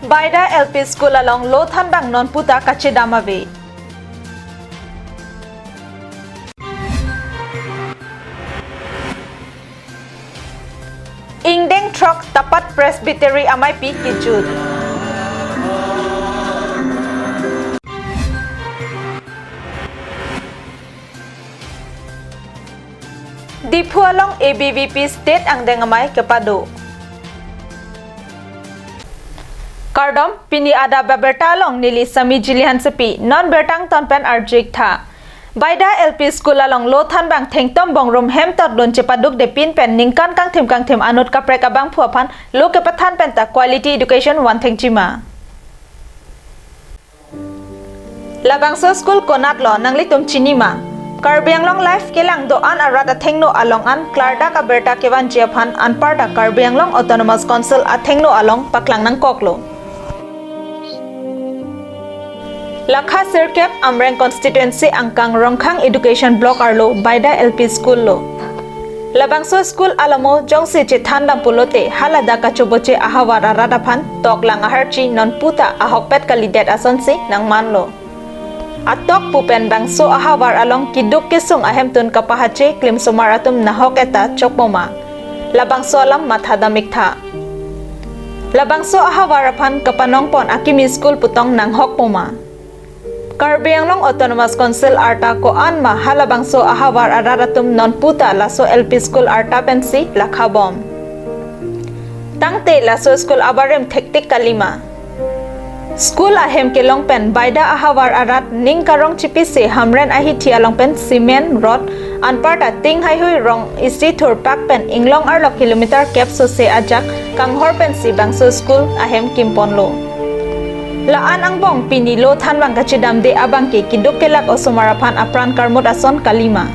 Baida LP School along Lothan Bang non puta kachidamabe. Ingdeng truck tapat Presbyterian MIP kijud. Dipu along ABVP state ang dengamay kepado. Kardom pini Adap Abirta along nili sami jilihan sepi non bertang tonpen arjik tha. Baida LP School along Lothan Bang Thengtom Bongrum Hemtot Lon Cepaduk de pin pen ningkan kang tim anut kaprek abang puapan lo kepathan penta quality education one thing cima. Labangso school konat lo nang litum cinima. Karbiang long life kelang doan arata thengno along an Adap Abirta kewan Japan an parda Karbiang long autonomous council a thengno along paklang nang koklo. Lakha Sirkep Amreng constituency angkang Rongkhang education block arlo Baida LP school lo. Labangso school alamo jongsi chethan dampulote halada kachoboche ahawara radapan toklang aharchi non puta ahokpet kalidet asonsi nang manlo. Atok pupen bangso ahawar along kiduk kisung ahemtun kapahache klim sumaratum nahok eta chokmoma. Labangso alam mathadamik tha. Labangso ahawarapan kapanongpon akimi school putong nang hokmoma. Karbiang long autonomous council arta ko anma halabangso ahawar araratum non puta laso LP school arta pensi lakhabom. Tangte laso school abarem tektik kalima. School ahem ke longpen Baida ahawar arat ning karong chipise hamren ahiti alongpen cement rod anparta ting haihui rong isi thur pakpen inglong arlok kilometer kep so se ajak kanghor pensi bangso school ahem kimponlo. Laan ang bong pinilo than bang kachidam de abang ke kiduk kelak osumarapan apran karmot ason kalima.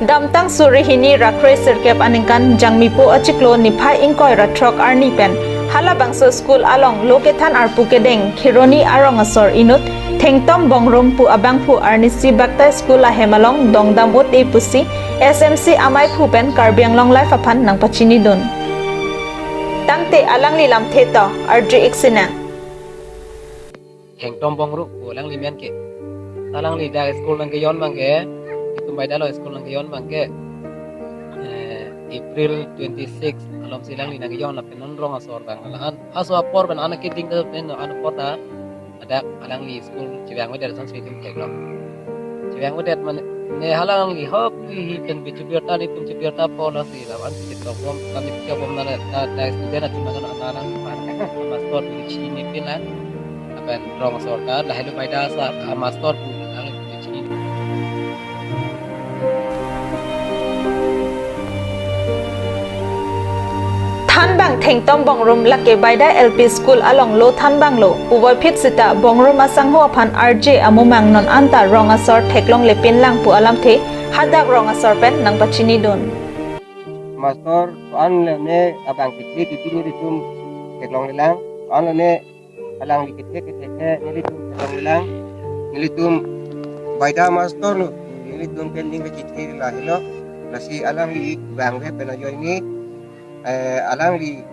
Damtang surihini rakre sirkep aningkan jangmipo achiklo niphai ingkoy ratrok arni pen halabangso school along lokethan arpu kedeng khironi arongasor inut Thengtom Bongrum pu abang pu arnisi bakta school ahemalong dongdam ut e pusi SMC amai pu pen Karbiang long life apan nang pachini dun. Tangte alang lilam theto arji iksina. Thengtom Bongru pu alang limian ke. Alang li da school nang keyon mangke. Itu Baida lo school nang keyon mangke. April 26 alom silang li nang keyon la penon rong asor bang alan. Aso apor ben anak kiting de pen anak porta. Ada alang li school ciwang wedet san switum teklo ciwang wedet man ne halang li hop li pen bichubirta ni tum chubirta pola si lawan si program kami coba na ta student at mga anak master ni chini pina akan rong sorta la helu Baida sa master pu alang li chini Thanbang Thengtom Bongrum lake Baida LP School along Lo Thanbang lo uboy phit sita Bongrum asangho aphan RJ amumang non anta rongasor theklong lepin lang pu alam the hadak rongasor pen nang pachini don. Master an ne abang kitri kitini ditum theklong lang an ne alang likithe nilitum theklong lang nilitum Baida master lo nilitum pending kitri la helo nasi alang li bang he penajoy ni alang li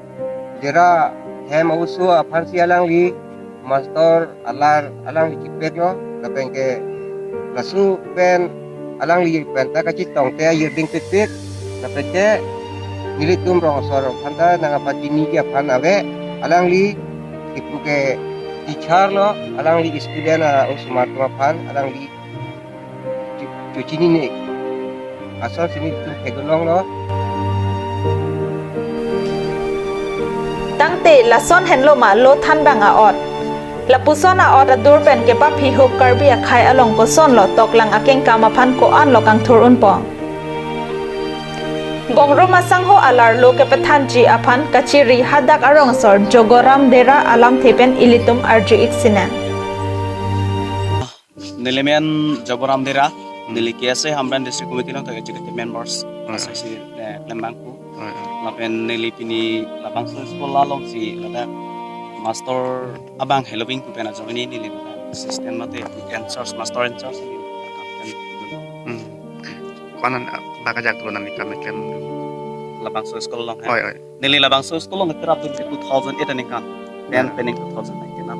jera hem usu aphan si alang li master alang li kipek no kapeng ke nasu pen alang li penta ka chitong te yerding pipik kapete nilitum rongsor phanda nang apatini ki aphan ave alang li ipuke teacher lo alang li student usmart aphan alang li chuchini ne asal sini tu tegolong lo Tangte lason henloma Lo Thanbang aot. Lapuson aot adur pen kepa phihuk karbi akhai along poson lo toklang akeng kamapan ko an lo kang thurun po. Bongrum asangho alar lo kepathan ji aphan kachiri hadak arongsor jogoram dera alam thepen ilitum arji iksina. Nilimen jogoram dera nilikiase hamran district committee long tagay members asasi lembangku lapen nilipini labang school lalong si ada master abang helping tu pena jomini nili assistant mate weekend church master in church ni kanan bakajak turunan ni kami kem labang so school long oi oi nili labang so school long terap 2008 ni kan then pening 2019 nam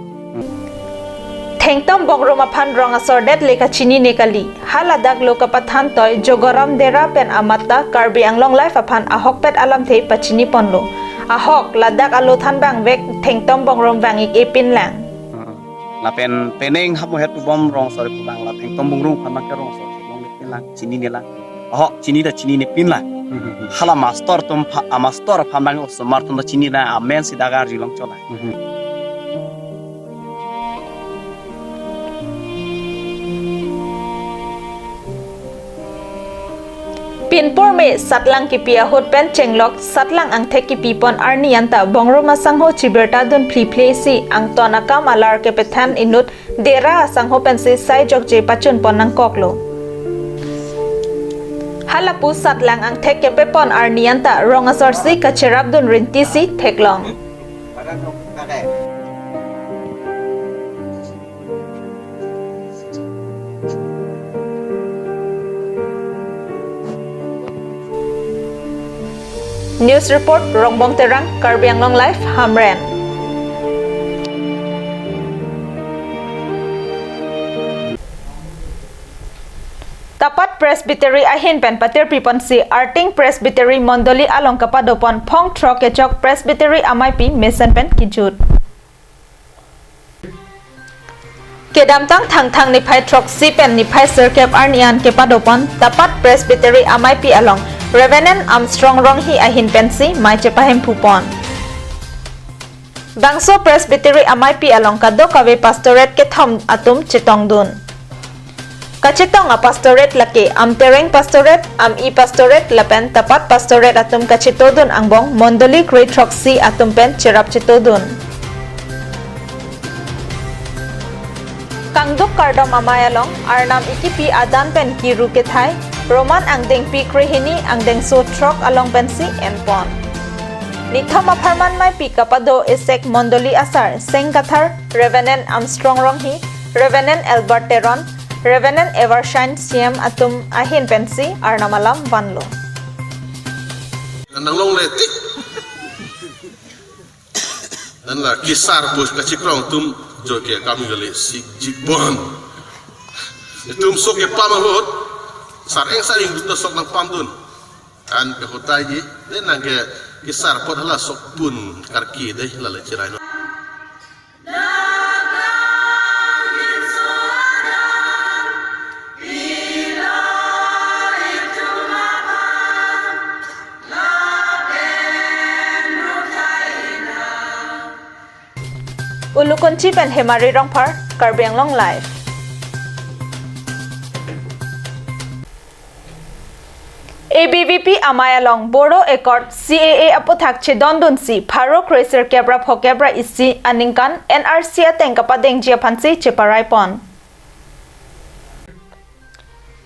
Thengtom bongroma phan rong asor det leka chini nekali haladak lokapathan toy jogoram dera pen amata karbi anglong life aphan ahok pet alam thei pachini ponlo ahok ladak alo than bang vek thengtom bongrom bang ik epin lang la pen pening hapo het bom rong sorry pu bang la thengtom bongrong phan ka rong sorry long ni pin lang chini ni lang ahok chini da chini ni pin lang hala master tum master phan bang os marton da chini na amen sidagar jilong chola Pinpor me satlang kipia hot pen chenglok satlang ang thek kipi pon arnianta bongroma sangho chiberta don play si ang tonaka malar ke pethan inut dera sangho pen si sai jok je pachun pon nang koklo halapu satlang ang thek ke pepon arnianta rongasor si kacherap don rinti si theklong News report Rongbong Terang Karbi Anglong Life Hamren Tapat Presbytery ahin pen patir pipon si Arting Presbytery Mondoli along kapadopon Phong Trokechok Presbytery amaipi mesen pen kijut Kedamtang thang ni phai trok si pen ni phai serkep arnian kepadopon Tapat Presbytery amaipi along Reverend Armstrong Ronghi ahin pensi mai cepahem pupon. Bangso Presbytery amaipi along kado kawe pastorate ke thom atum chetong dun. Kachetong a pastorate lake am tereng pastorate am I pastorate lapen tapat pastorate atum kachetodun angbong mondoli great troxy atum pen cherap chetodun. Kangduk kardom amay along arnam ikipi adan pen kiru ke thai Roman angdeng pi krihini angdeng so trok along pensi enpon. Nithoma pharman mai pi kapado esek mondoli asar sengkathar Reverend Armstrong Ronghi, Reverend Albert Teron, Reverend Evershine Siam atum ahin pensi arnamalam vanlo. Nang long letik. Dan la kisar pus kacikrong tum joke kami gali sikbon. Tum sok ke pamahut sareng saling duta sok nang pamdun an ke hotai ji den nang ke kisar pot hala sok pun karki deh lala cirai no Ulukunchi pen hemari rongpar Karbi Anglong Life ABVP amayalong Bodo Accord CAA apothak chedondun si Pharo Cracer Kebra Phokebra isi aningkan NRC ateng kapadeng jia phansi cheparai pon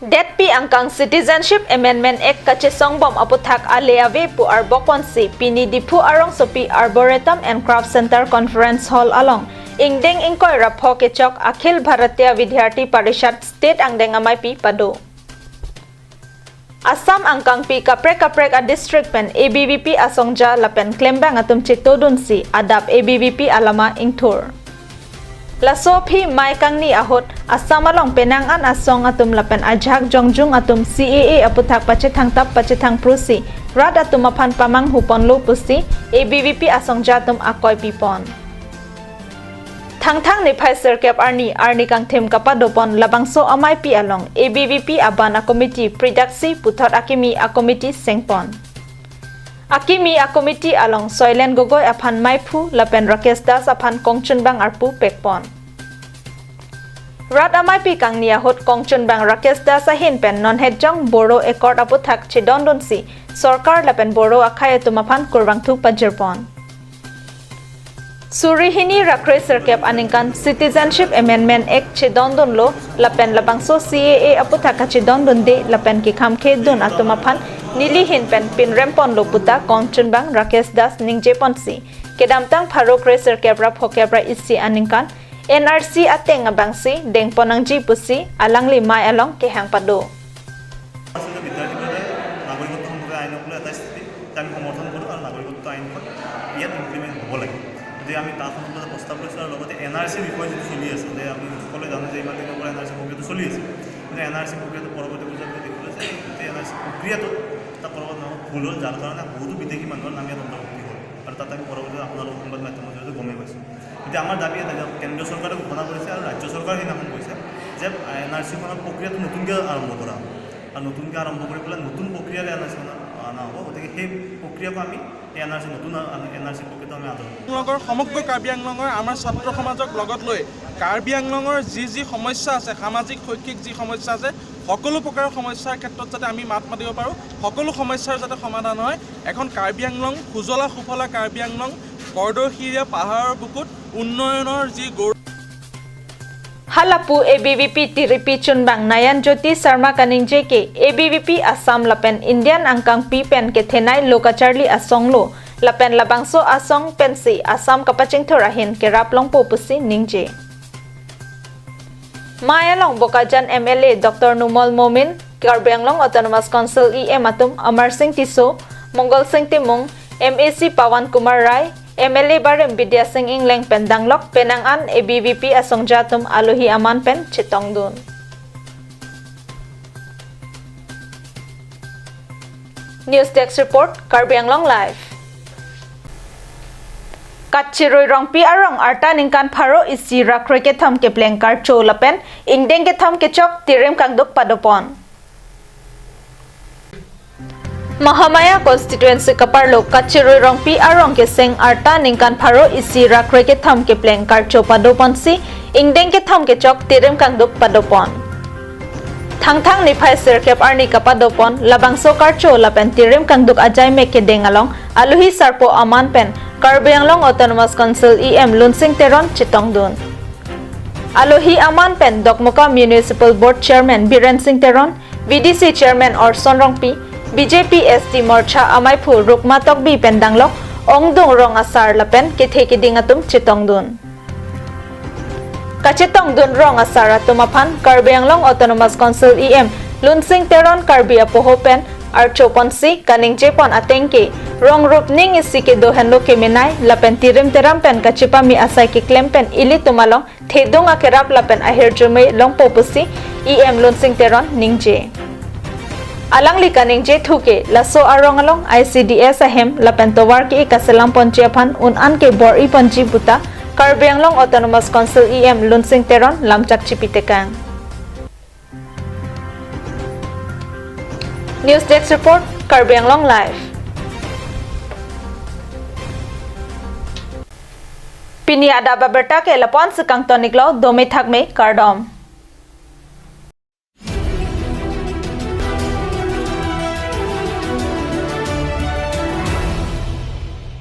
DP angkang Citizenship Amendment Act kache songbom apothak aleave pu arbokon si pini dipu arong sopi Arboretum and Craft Center Conference Hall along ingdeng ingkoy rapho kechok Akhil Bharatiya Vidyarthi Parishad State angdeng amai pi pado Assam angkang pi kaprek a district pen ABVP asongja lapen klembang atum chitodun si Adap ABVP alama ingtur. Laso phi mai kang ni ahot Assam along penang an asong atum lapen ajak jongjung atum CAA aputhak pachethang tap pachethang prusi rat atum aphan pamang hupon lo pusi ABVP asongja atum akoy pipon. Thang ni phai serkep arni kang them kapadopon labangso amai pi along ABVP abana committee pridaksi puthot akimi a committee sengpon akimi a committee along Soilen Gogoi aphan maipu lapen Rakesh Das aphan Kongchun Bang arpu pekpon rat amai pi kang nia hot Kongchun Bang Rakesh Das ahin pen non hedjong Bodo Accord aputhak chedondon si sarkar lapen Bodo akhai tumaphan kurwang thu pajerpon Surihini rakre serkep aningkan Citizenship Amendment Act chedondon lo lapen labangso CAA aputhaka chedondon de lapen ki khamkhe don atumaphan nilihin pen pin rempon lo puta Kongchun Bang Rakesh Das ningje ponsi kedamtang Pharo Cracer Kebra Phokebra isi aningkan NRC ateng abangsi dengpon ang jipusi alangli mai along ke hang pado আসলে বিদ্যাৰ্থীসকলে নাগৰিকত্ব সম্পৰ্কে আইনক লৈ এটা স্থিতি আমি সমৰ্থন কৰোঁ আৰু নাগৰিকত্ব আইনখন ইয়াত ইমপ্লিমেণ্ট হ'ব লাগে গতিকে আমি তাৰ সম্পৰ্কত প্ৰস্তাৱ লৈছোঁ আৰু লগতে NRC বিষয়ে যিটো চলি আছে যে আমি সকলোৱে জানো যে ইমান দিনৰ পৰা NRC প্ৰক্ৰিয়াটো চলি আছে কিন্তু NRC প্ৰক্ৰিয়াটো পৰৱৰ্তী পৰ্যায়ত দেখিবলৈ যে গোটেই NRC প্ৰক্ৰিয়াটো এটা পৰৱৰ্তী ভুল হ'ল যাৰ কাৰণে বহুতো বিদেশী মানুহৰ নাম ইয়াত অন্তৰ্ভুক্তি হ'ল আৰু তাত আমি পৰৱৰ্তী আপোনালোক সংবাদ মাধ্যমৰ জৰিয়তে গমেই পাইছোঁ এতিয়া আমাৰ দাবী এটা যে কেন্দ্ৰীয় চৰকাৰে ঘোষণা কৰিছে আৰু ৰাজ্য চৰকাৰে সেইদিনাখন কৈছে যে NRCখনৰ প্ৰক্ৰিয়াটো নতুনকৈ আৰম্ভ কৰা হ'ব আৰু নতুনকৈ আৰম্ভ কৰি পেলাই নতুন প্ৰক্ৰিয়াৰে NRCখন অনা হ'ব গতিকে সেই প্ৰক্ৰিয়াকো আমি NRC নতুন NRC প্ৰক্ৰিয়াটো আমি আদৰোঁ লগৰ সমগ্ৰ কাৰ্বি আংলঙৰ আমাৰ ছাত্ৰ সমাজক লগত লৈ কাৰ্বি আংলঙৰ যি সমস্যা আছে সামাজিক শৈক্ষিক যি সমস্যা আছে সকলো প্ৰকাৰৰ সমস্যাৰ ক্ষেত্ৰত যাতে আমি মাত মাতিব পাৰোঁ সকলো সমস্যাৰ যাতে সমাধান হয় এখন কাৰ্বি আংলং সুজলা সুফলা কাৰ্বি আংলং কৰ্দৈশিৰীয়া পাহাৰৰ বুকুত উন্নয়নৰ যি গৌৰৱ Halapu ABVP tiripi chunbang Nayan Jyoti Sharma kaning JK ABVP Assam lapen Indian angkang pi pen ke thenai lokacharli asonglo lapen labangso asong pensi Assam kapaching thorahin ke raplong popusi ningje Mayalong Bokajan MLA Dr. Numol Momin Karbianglong Autonomous Council EM Atum Amar Singh Tiso Mongol Singh Timung MAC Pawan Kumar Rai MLA Barem Bidya Singh Ingleng Pendanglok Penangan ABVP Asong Jatum Alohi Aman Pen Chitongdun News Desk Report Karbi Anglong Live Kachiroi rongpi arong arta ningkan pharo isi rakre ke tham ke plengkar cholapen ingdeng ke tham ke chok tirem kangduk padopon Mahamaya constituency kaparlo Kachiroi rongpi arong ke seng arta ningkan pharo isi rakre ke tham ke plengkar chopadopon si ingdeng ke tham ke chok tirem kangduk padopon Thang niphai serkep arni kapadopon labang sokar cholapen tirem kangduk ajai me ke dengalong aluhi sarpo aman pen Karbi Anglong Autonomous Council EM Lunsing Teron Chitongdun Alohi Aman Pen Dokmoka Municipal Board Chairman Biren Singh Teron VDC Chairman Orson Rongpi BJP ST Morcha Amaipu Rukmatok Bi Pendanglok Ongdung Rong Asar Lapen Kitheki Dingatum Chitongdun Kachitongdun Rong Asar Atumapan Karbi Anglong Autonomous Council EM Lunsing Teron Karbi Apoho Pen Archoponsi kaning jepon atengke rong rup ning isike dohenlo kemenai lapen tirim teram pen kachipa mi asai ke klempen ili tumalong thedung akerap lapen ahir jume long popusi EM Lunsing Teron ningje alangli kaningje thuke laso arong along ICDS ahem lapen towar ki kaselam ponchiaphan un an ke bor I ponji buta Karbi Anglong Autonomous Council EM Lunsing Teron lamchak chipitekang News Desk Report Karbi Anglong Live Pini Adap Abirta ke lapon sekang toniklo dome thakme kardom